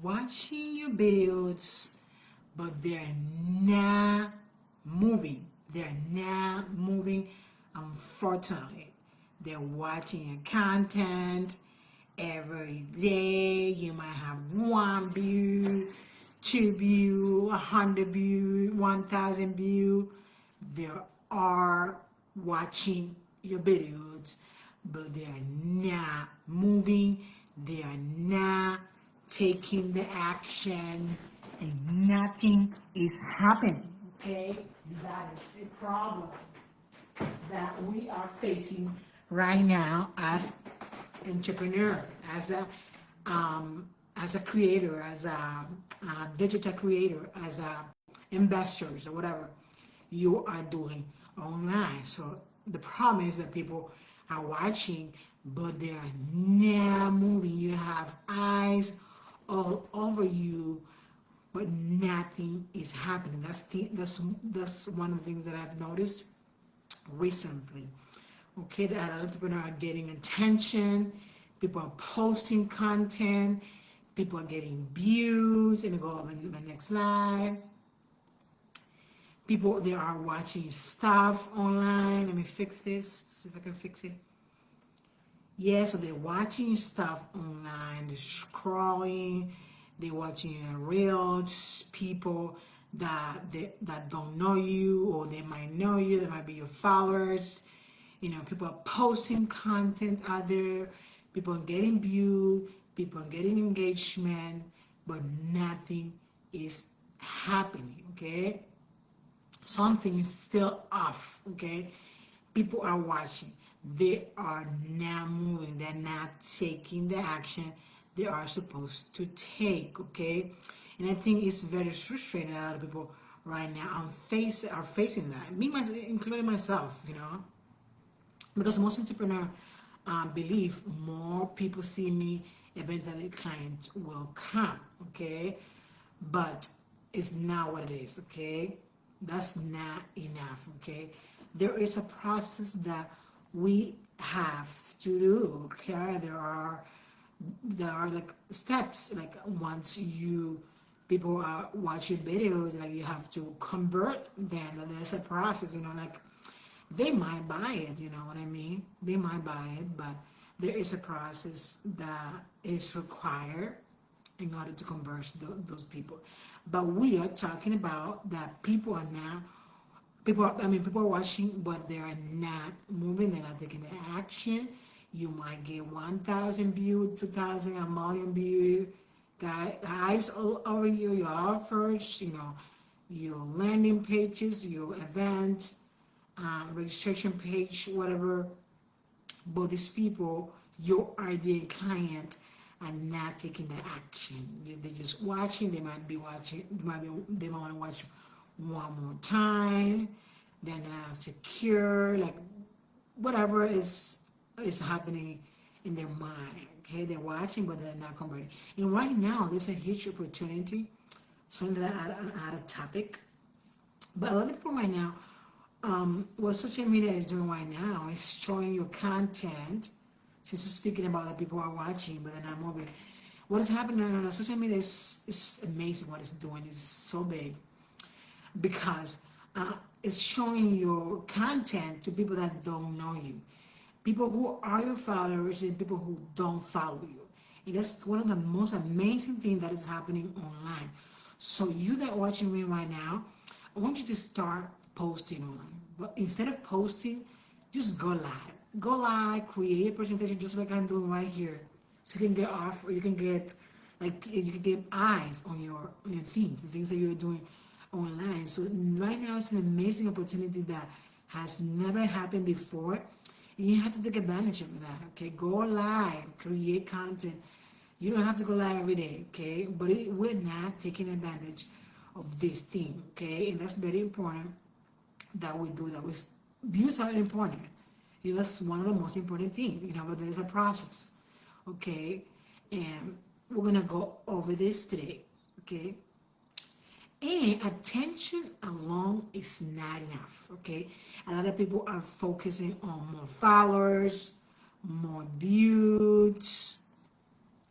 watching your videos, but they're not moving. They're not moving, unfortunately. They're watching your content every day. You might have 1 view, 2 view, 100 view, 1,000 view. They are watching your videos, but they are not moving. They are not taking the action, and nothing is happening. Okay, that is a problem that we are facing right now as entrepreneur, as a creator, as a digital creator, as a investors or whatever you are doing online. So the problem is that people are watching, but they are not moving. You have eyes all over you, but nothing is happening. That's one of the things that I've noticed recently. Okay, that entrepreneurs are getting attention, people are posting content, people are getting views, and go on my next slide. People they are watching stuff online. Let me fix this, see if I can fix it. Yeah, so they're watching stuff online, they're scrolling, they're watching reels, people that don't know you, or they might know you, they might be your followers. You know, people are posting content out there, people are getting viewed, people are getting engagement, but nothing is happening, okay? Something is still off, okay? People are watching, they are not moving, they're not taking the action they are supposed to take, okay? And I think it's very frustrating. A lot of people right now are facing that, me myself, including myself, you know, because most entrepreneurs believe more people see me, eventually clients will come, okay? But it's not what it is, okay? That's not enough, okay? There is a process that we have to do, okay? There are like steps, like once you people are watching videos, like you have to convert them. There's a process, you know, like they might buy it, you know what I mean? They might buy it, but there is a process that is required in order to convert those people. But we are talking about that people are now, people are watching, but they are not moving, they're not taking the action. You might get 1,000 views, 2,000, a million views. Guys all over you, your offers, you know, your landing pages, your event, registration page, whatever. But these people, your ideal client, are not taking the action. They're just watching. They might be watching. They might want to watch one more time. They're not secure. Like whatever is happening in their mind. Okay, they're watching, but they're not converting. And right now, there's a huge opportunity. So that I add a topic, but a lot of people right now, what social media is doing right now is showing your content. Since you're speaking about that people are watching, but they're not moving. What is happening on social media is amazing. What it's doing is so big because it's showing your content to people that don't know you, people who are your followers and people who don't follow you. And that's one of the most amazing things that is happening online. So you that watching me right now, I want you to start posting online. But instead of posting, just go live. Go live, create a presentation just like I'm doing right here. So you can get off, or you can get you can get eyes on your things, the things that you're doing online. So right now it's an amazing opportunity that has never happened before. And you have to take advantage of that. Okay, go live, create content. You don't have to go live every day, okay? But we're not taking advantage of this thing, okay? And that's very important that we do that. Views are important. That's one of the most important things, you know, but there's a process, okay? And we're gonna go over this today, okay? And attention alone is not enough, okay? A lot of people are focusing on more followers, more views.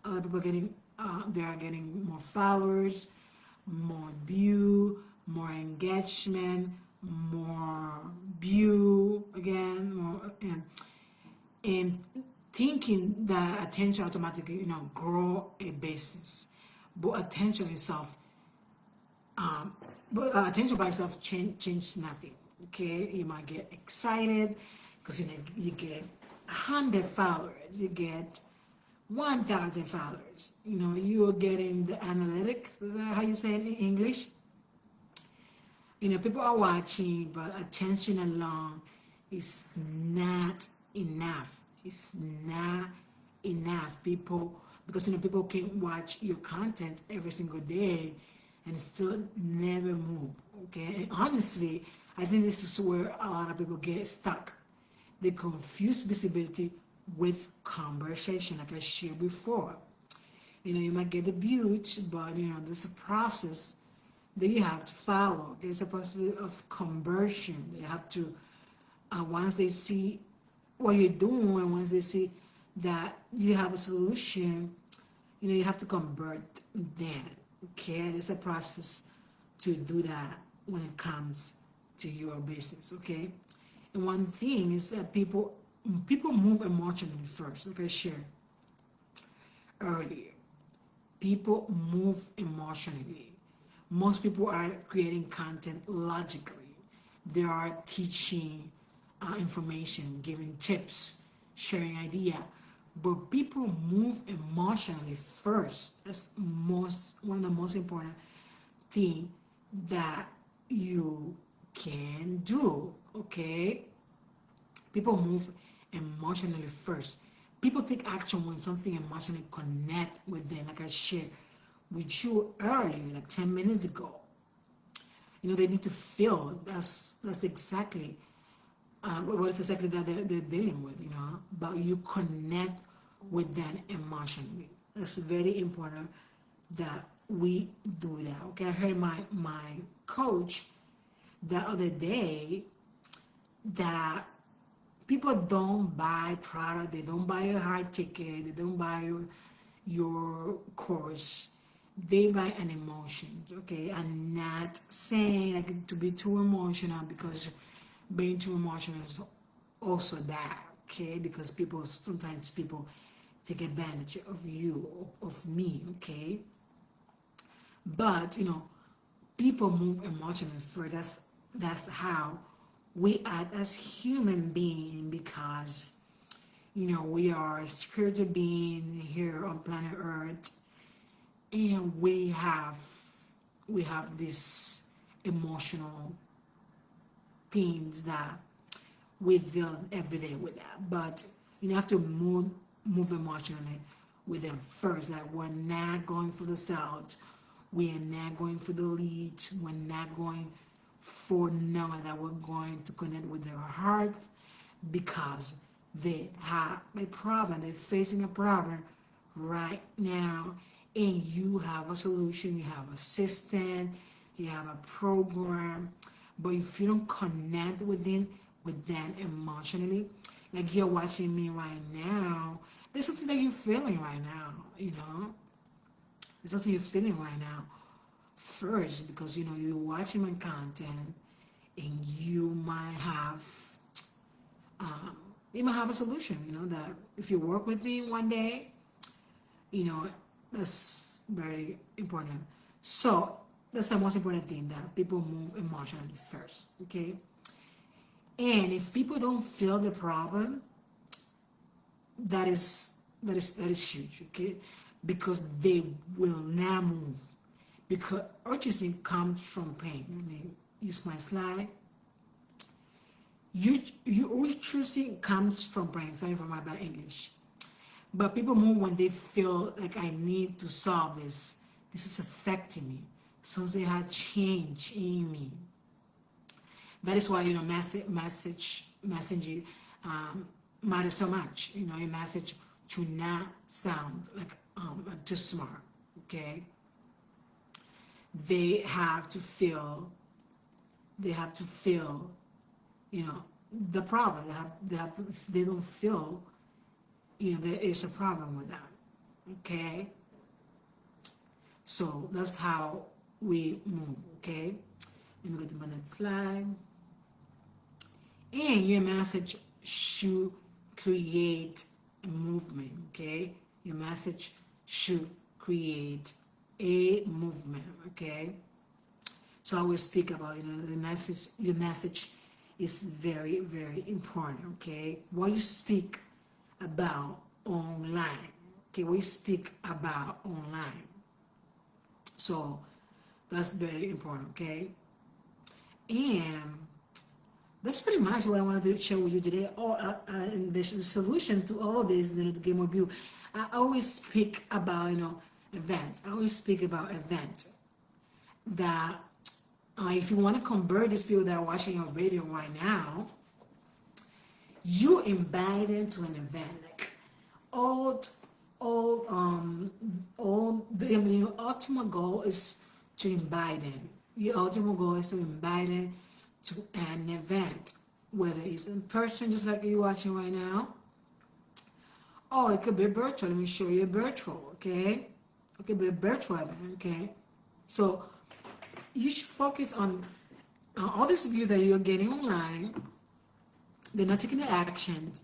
A lot of people are getting they are getting more followers, more view, more engagement, more view again, more and thinking that attention automatically, grow a business. But attention itself, but attention by itself change nothing. Okay, you might get excited because you get 100 followers, you get 1,000 followers. You are getting the analytics. Is that how you say it in English? People are watching, but attention alone is not enough. It's not enough. Because people can watch your content every single day and still never move. Okay, and honestly, I think this is where a lot of people get stuck. They confuse visibility with conversation, like I shared before. You might get the views, but there's a process that you have to follow. There's a process of conversion. They have to, once they see what you're doing, and once they see that you have a solution, you have to convert them. Okay, there's a process to do that when it comes to your business. Okay, and one thing is that people move emotionally first. Like I shared earlier, people move emotionally. Most people are creating content logically. They are teaching information, giving tips, sharing idea. But people move emotionally first. That's one of the most important thing that you can do. Okay, people move emotionally first. People take action when something emotionally connect with them, like I shared with you earlier, like 10 minutes ago. They need to feel. That's exactly what is exactly that they're dealing with. But you connect with them emotionally. That's very important that we do that. Okay, I heard my coach the other day that people don't buy product, they don't buy a high ticket, they don't buy your course, they buy an emotion. Okay, I'm not saying like to be too emotional, because being too emotional is also bad. Okay, because sometimes people take advantage of you, of me. Okay, but people move emotionally first. That's how we act as human beings, because we are a spiritual being here on planet Earth, and we have this emotional things that we deal every day with that. But you have to move emotionally with them first. Like, we're not going for the sales, we are not going for the leads, we're not going for knowing that we're going to connect with their heart, because they have a problem, they're facing a problem right now, and you have a solution, you have a system, you have a program. But if you don't connect with them emotionally, like you're watching me right now, there's something that you're feeling right now. There's something you're feeling right now first, because you're watching my content, and um, you might have a solution. That if you work with me one day, that's very important. So that's the most important thing, that people move emotionally first. Okay, and if people don't feel the problem, that is huge. Okay, because they will not move, because urgency comes from pain. Use my slide. Urgency comes from pain. Sorry for my bad English. But people move when they feel like, I need to solve this. This is affecting me. So they have change in me. That is why messaging matters so much. A message should not sound like too smart. Okay. They have to feel. They have to feel. The problem. They don't feel. There is a problem with that. Okay. So that's how we move, okay? Let me go to my next slide. And your message should create a movement, okay? Your message should create a movement, okay? So I will speak about, the message, your message is very, very important, okay? What you speak about online, okay? What you speak about online. So that's very important, okay? And that's pretty much what I wanted to share with you today. And the solution to all this, to get more view. I always speak about, events. I always speak about events that if you want to convert these people that are watching your video right now, you invite them to an event. Like your ultimate goal is to invite them. Your ultimate goal is to invite them to an event, whether it's in person, just like you're watching right now, or it could be virtual. Let me show you virtual, okay? It could be a virtual event, okay? So you should focus on all these views that you're getting online. They're not taking the actions.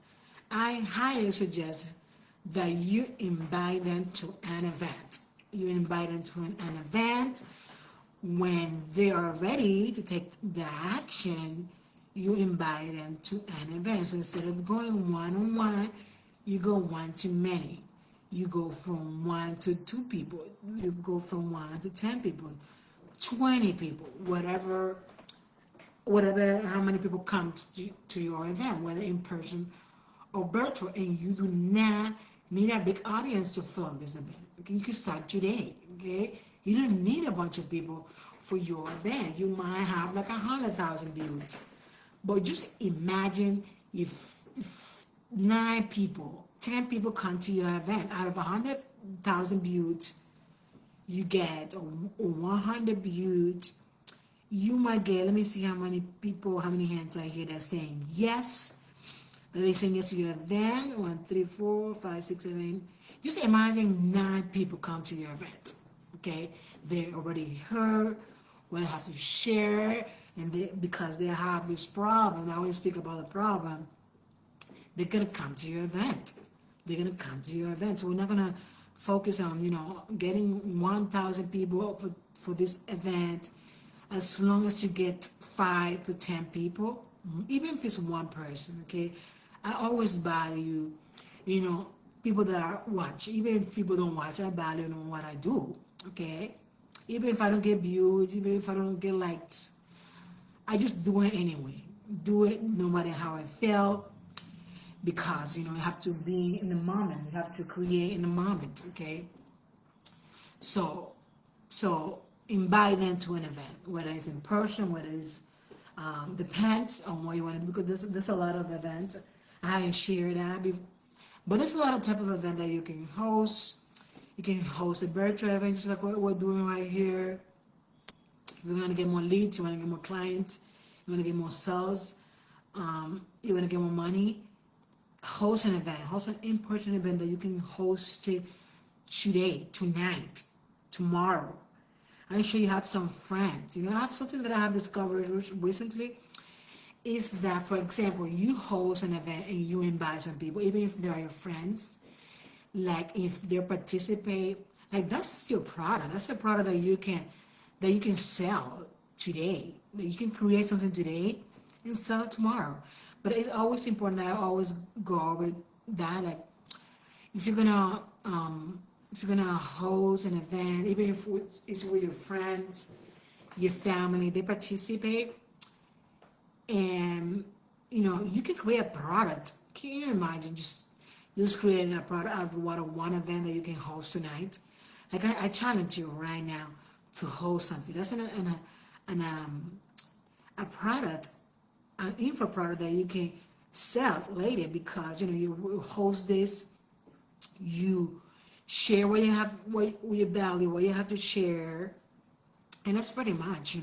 I highly suggest that you invite them to an event. You invite them to an event. When they are ready to take the action, you invite them to an event. So instead of going one-on-one, you go one to many. You go from 1 to 2 people. You go from 1 to 10 people, 20 people, whatever, how many people come to your event, whether in person or virtual. And you do not need a big audience to film this event. Okay? You can start today, okay? You don't need a bunch of people for your event. You might have like 100,000 views. But just imagine if 9 people, 10 people come to your event. Out of 100,000 views, you get 100 views. You might get, let me see how many people, how many hands I hear that saying yes. They saying yes to your event. 1, 3, 4, 5, 6, 7. Just imagine 9 people come to your event. Okay, they already heard what I have to share, and because they have this problem, I always speak about the problem. They're gonna come to your event. They're gonna come to your event. So we're not gonna focus on getting 1,000 people for this event. As long as you get 5 to 10 people, even if it's one person, okay. I always value, people that are watch. Even if people don't watch, I value what I do. Okay, even if I don't get views, even if I don't get likes, I just do it anyway. Do it no matter how I feel, because you have to be in the moment. You have to create in the moment. Okay, so invite them to an event, whether it's in person, whether it's depends on what you want to, because there's a lot of events. I haven't shared that before, but there's a lot of type of event that you can host. You can host a virtual event, just like what we're doing right here. If you want to get more leads, you want to get more clients, you want to get more sales, you want to get more money, host an event, host an in-person event that you can host it today, tonight, tomorrow. I'm sure you have some friends. I have something that I have discovered recently is that, for example, you host an event and you invite some people, even if they are your friends. Like if they participate, like that's your product. That's a product that you can sell today. That you can create something today and sell it tomorrow. But it's always important that I always go over that. Like if you're gonna host an event, even if it's with your friends, your family, they participate, and you can create a product. Can you imagine just creating a product out of one event that you can host tonight? Like I challenge you right now to host something. That's a product, an info product that you can sell later, because you host this, you share what you have, what you value, what you have to share, and that's pretty much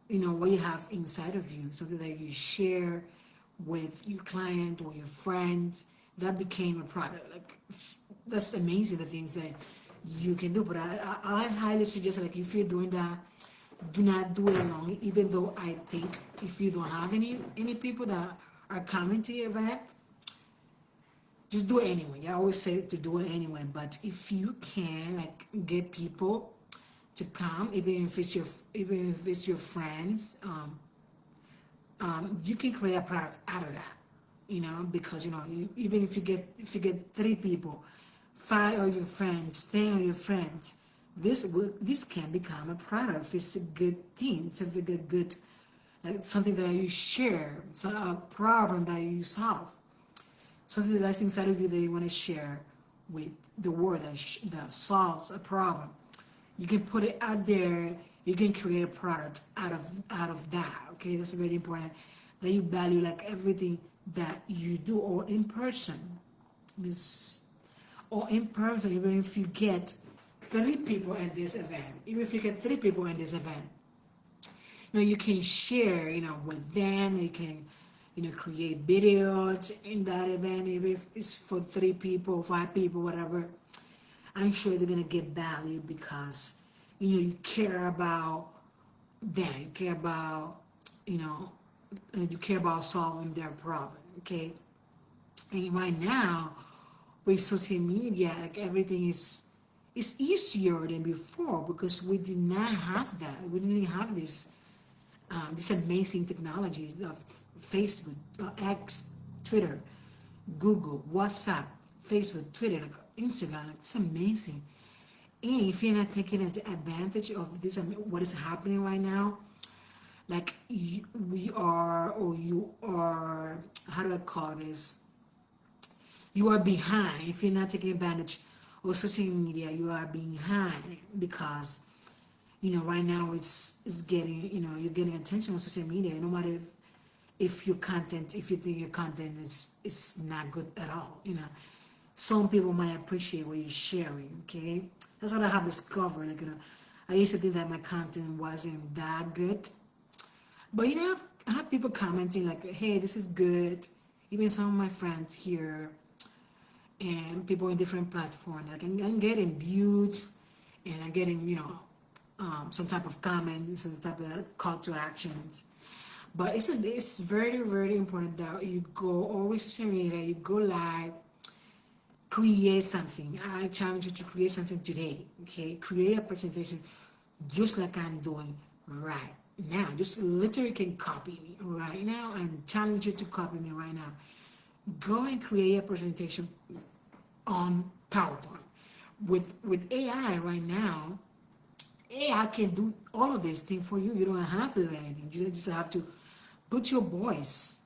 what you have inside of you, something that you share with your client or your friends. That became a product. Like that's amazing, the things that you can do. But I highly suggest, like, if you're doing that, do not do it alone. Even though I think if you don't have any people that are coming to your event, just do it anyway. I always say to do it anyway. But if you can, like, get people to come, even if it's your friends, you can create a product out of that. Because even if you get 3 people, 5 of your friends, 10 of your friends, this can become a product. If it's a good thing, it's a good, like, something that you share, so a problem that you solve, something that's inside of you that you want to share with the world that solves a problem. You can put it out there. You can create a product out of that. Okay, that's very important. That you value, like, everything that you do, or in person. Or in person, even if you get 3 people in this event, you can share, with them. You can, create videos in that event, even if it's for 3 people, 5 people, whatever. I'm sure they're gonna get value because, you care about them. You care about solving their problem. Okay, and right now, with social media, like, everything is easier than before because we did not have that. We didn't have this amazing technologies of Facebook, X, Twitter, Google, WhatsApp, Facebook, Twitter, like Instagram. Like, it's amazing. And if you're not taking advantage of this, what is happening right now, like, you are, how do I call this? You are behind. If you're not taking advantage of social media, you are behind because, right now it's getting, you're getting attention on social media. No matter if you think your content is not good at all, some people might appreciate what you're sharing. Okay, that's what I have discovered. Like, I used to think that my content wasn't that good, but, I have people commenting like, "Hey, this is good." Even some of my friends here and people in different platforms, like, I'm getting views, and I'm getting, some type of comment, some type of call to actions. But it's very, very important that you go always social media, you go live, create something. I challenge you to create something today. Okay, create a presentation just like I'm doing right now. Just literally can copy me right now and challenge you to copy me right now. Go and create a presentation on PowerPoint. With AI right now, AI can do all of these things for you. You don't have to do anything. You just have to put your voice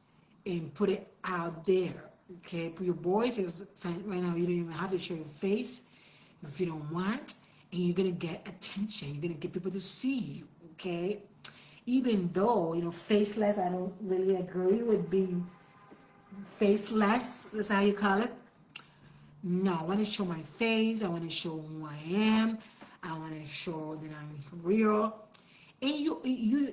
and put it out there. Okay, put your voice. Right now, you don't even have to show your face if you don't want, and you're gonna get attention. You're gonna get people to see you. Okay, even though, faceless, I don't really agree with being faceless. That's how you call it. No, I want to show my face. I want to show who I am. I want to show that I'm real. And you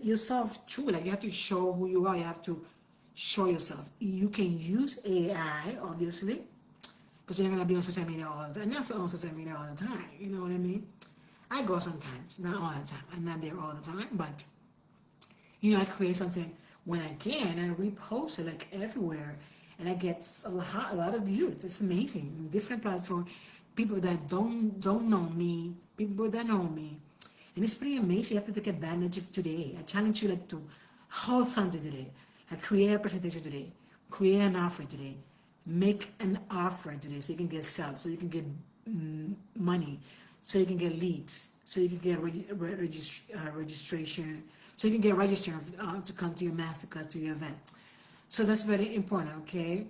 yourself too. Like, you have to show who you are. You have to show yourself. You can use AI, obviously, because you're not gonna be on social media all the time. Not on social media all the time. You know what I mean? I go sometimes, not all the time. I'm not there all the time, but, I create something when I can, and I repost it, like, everywhere, and I get a lot of views. It's amazing. Different platforms, people that don't know me, people that know me, and it's pretty amazing. You have to take advantage of today. I challenge you, like, to hold something today, like, create a presentation today, create an offer today, make an offer today, so you can get sales, so you can get money, so you can get leads, so you can get registration, so you can get registered to come to your masterclass, to your event. So that's very important. Okay,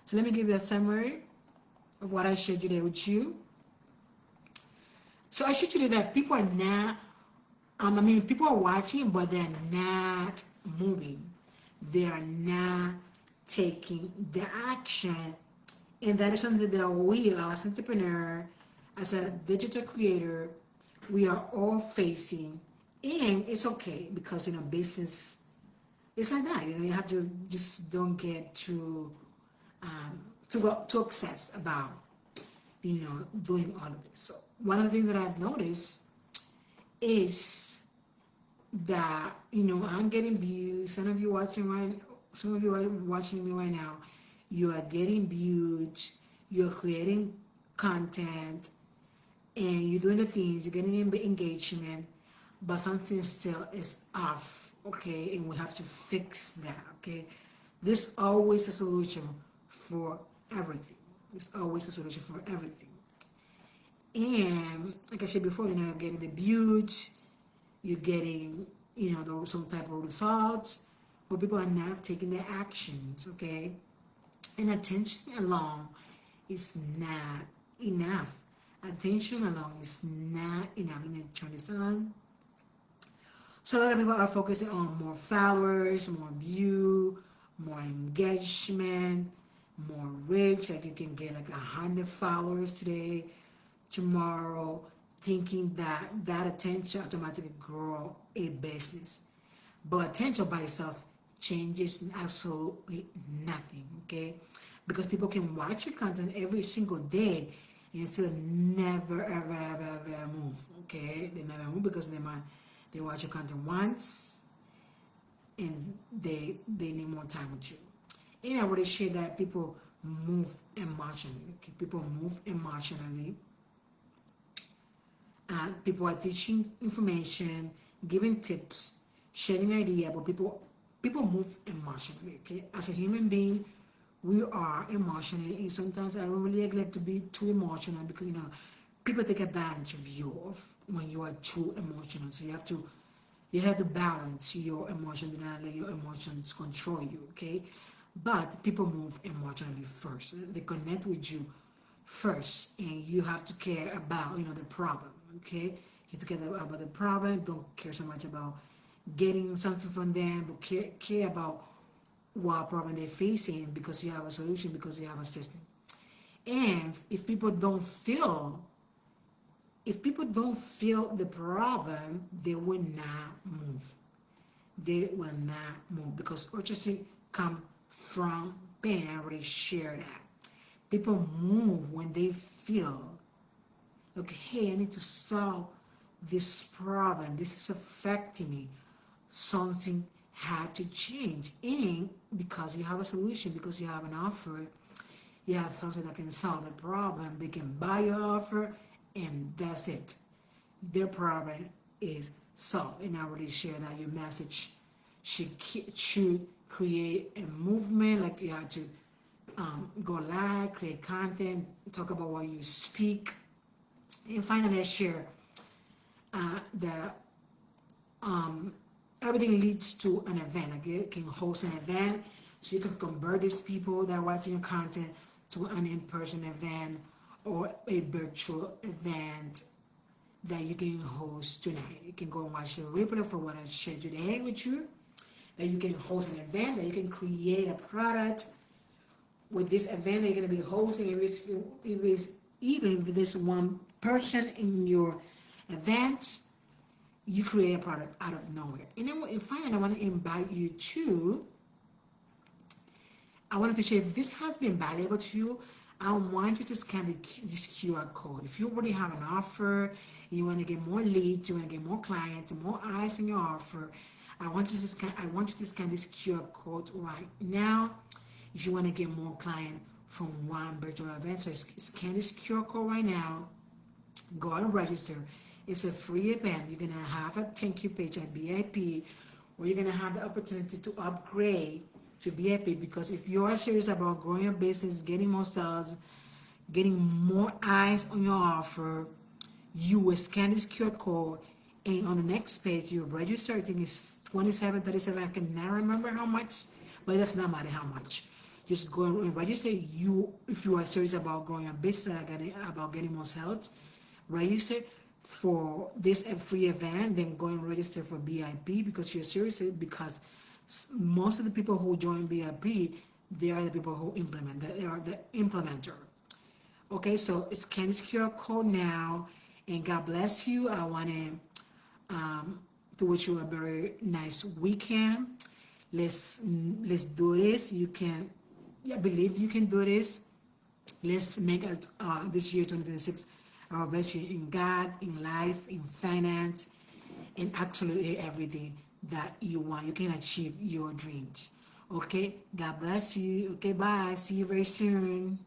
so let me give you a summary of what I shared today with you. So I shared today that people are not, people are watching, but they're not moving. They are not taking the action. And that is something that we, as entrepreneur, as a digital creator, we are all facing. And it's okay because, business, it's like that. You have to just don't get too too obsessed about, doing all of this. So one of the things that I've noticed is that, you know, I'm getting views. Some of you are watching me right now. You are getting views. You're creating content, and you're doing the things. You're getting engagement, but something still is off. Okay, and we have to fix that. Okay, there's always a solution for everything. There's always a solution for everything. And like I said before, you know, you're getting the views, you're getting, you know, some type of results, but people are not taking the actions, okay? And attention alone is not enough. Attention alone is not enough. Let me turn this on. So a lot of people are focusing on more followers, more view, more engagement, more reach. Like you can get like 100 followers today, tomorrow, thinking that that attention automatically grow a business. But attention by itself changes absolutely nothing, okay? Because people can watch your content every single day and still never ever move, okay? They never move because they watch your content once and they need more time with you. And I already share that people move emotionally, okay? People move emotionally. People are teaching information, giving tips, sharing idea, but people move emotionally. Okay, as a human being, we are emotional, and sometimes I don't really like to be too emotional because you know people take advantage of you of when you are too emotional. So you have to balance your emotions and not let your emotions control you. Okay, but people move emotionally first. They connect with you first, and you have to care about the problem. Okay, you have to care about the problem. Don't care so much about getting something from them, but care about what problem they're facing because you have a solution, because you have a system. And if people don't feel the problem, they will not move. They will not move because urgency come from pain. I already shared that. People move when they feel, okay, hey, I need to solve this problem. This is affecting me. Something had to change. And because you have a solution, because you have an offer, you have something that can solve the problem, they can buy your offer, and that's it. Their problem is solved. And I already shared that your message should create a movement, like you have to go live, create content, talk about what you speak, and finally I share that everything leads to an event. Like you can host an event, so you can convert these people that are watching your content to an in-person event or a virtual event that you can host tonight. You can go and watch the replay for what I shared today with you. That you can host an event, that you can create a product with this event that you're going to be hosting. Even if there's one person in your event, you create a product out of nowhere. And then finally, I want to invite you to, I wanted to share if this has been valuable to you, I want you to scan this QR code. If you already have an offer, you want to get more leads, you want to get more clients, more eyes on your offer, I want you to scan this QR code right now. If you want to get more clients from one virtual event, so scan this QR code right now. Go and register. It's a free event. You're gonna have a thank you page at BIP, where you're gonna have the opportunity to upgrade to BIP, because if you are serious about growing your business, getting more sales, getting more eyes on your offer, you will scan this QR code, and on the next page you register. I think it's 27.37. I cannot remember how much, but it does not matter how much. Just go and register. If you are serious about growing your business and about getting more sales, register for this free event. Then go and register for BIP because you're serious. Because most of the people who join BIP, they are the people who implement. They are the implementer. Okay, so scan this QR code now, and God bless you. I want to wish you a very nice weekend. Let's do this. You can, I believe you can do this. Let's make this year 2026 I will bless you in God, in life, in finance, in absolutely everything that you want. You can achieve your dreams. Okay, God bless you. Okay, bye. See you very soon.